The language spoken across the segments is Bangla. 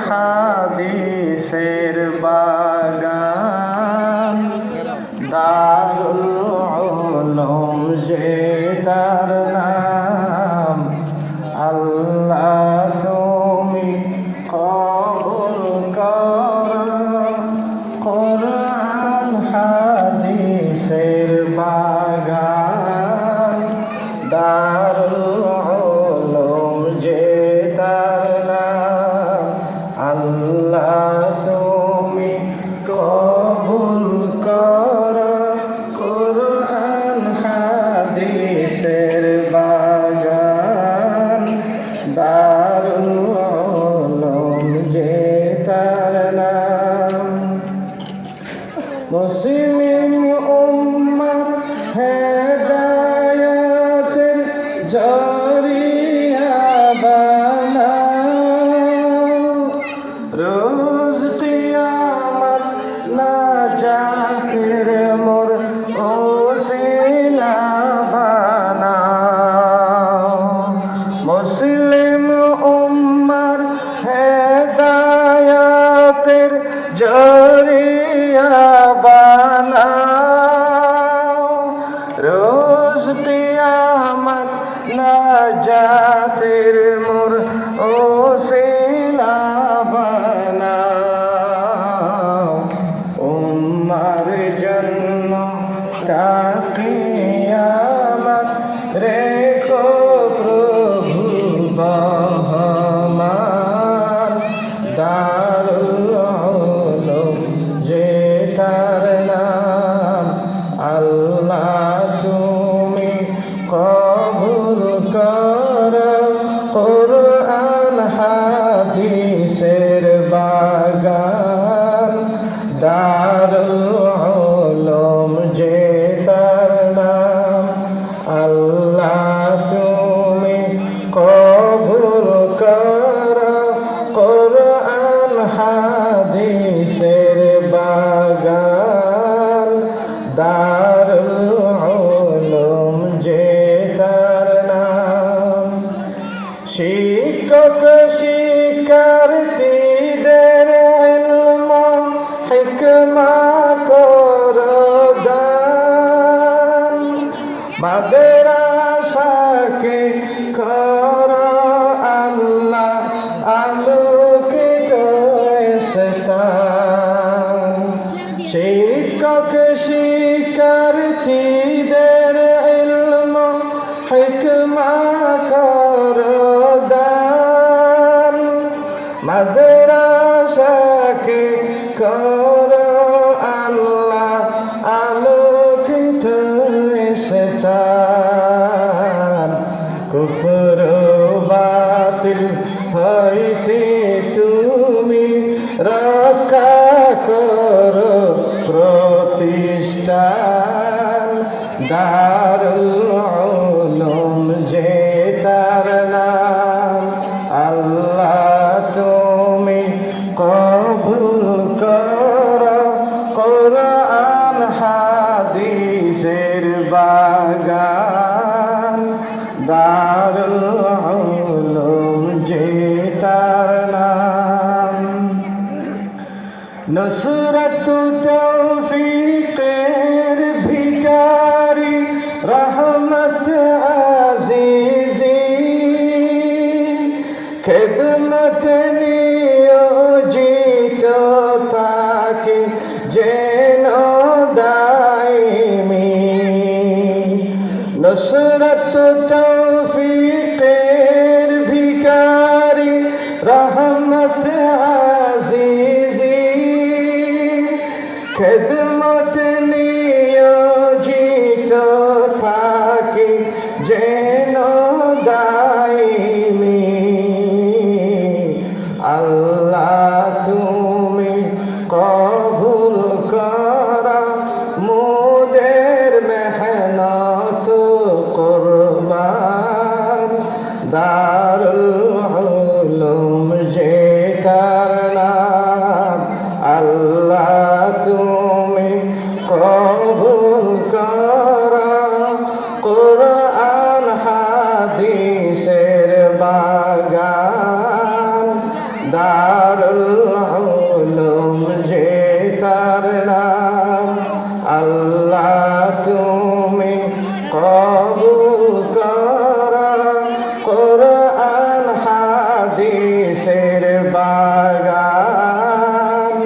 হাদিসের বাগান দারুল উলুম যে তার নাম আল্লাহ তুমি কবুল করো কোরআন হাদিসের বাগান দারুল উলুম যে তার নাম আল্লাহ তুমি কবুল করো কোরআন হাদিসের বাগান দারুল উলুম যে তার নাম মুসলিম উম্মাহ হেদায়েতের জরিয়া বানাও রোজ কিয়ামত নাজাতের মোর ওসিলা বানাও মুসলিম উম্মার হেদায়েতের জরিয়া বানাও রোজ কিয়ামত নাজাতের মোর ওসিলা বানাও উম্মার জন্য তা কিয়ামত রেখো প্রভু বহমান দারুল উলুম যে তার নাম আল্লাহ তুমি কবুল করো কোরআন হাদিসের বাগান দারুল উলুম যে তার নাম আল্লাহ তুমি কবুল করো কোরআন হাদিসের বাগান দারুল উলুম যে তার নাম শিক্ষক শিক্ষার্থীদের ইলম হিকমা করো দান মাদ্রাসাকে করো আল্লাহ আলোকিত স্থান শিক্ষক শিক্ষার্থীদের ইলম হিকমা করো দান মাদ্রাসাকে করো আল্লাহ আলোকিত স্থান কুফর বাতিল হইতে তুমি রক্ষা করো প্রতিষ্ঠান দারুল উলুম যে তার নাম আল্লাহ তুমি কবুল করো কোরআন হাদিসের বাগান দারুল উলুম যে তার নাম নুসরত তৌফিকের ভিখারি রহমত আজিজি খেদমত নিয়োজিত তাকে যেন দাইমি নুসরত তৌফিকের ভিখারি রহমত আজিজি খেদমত নিয়োজিত থাকে যেন দাইমি আল্লাহ তুমি কবুল করো মোদের মেহনত কুরবান দারুল উলুম যে তার নাম আল্লাহ তুমি দারুল উলুম যে তার নাম আল্লাহ তুমি কবুল করা কোরআন হাদিসের বাগান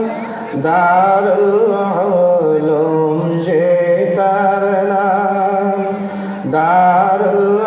দারুল উলুম যে তার নাম দারুল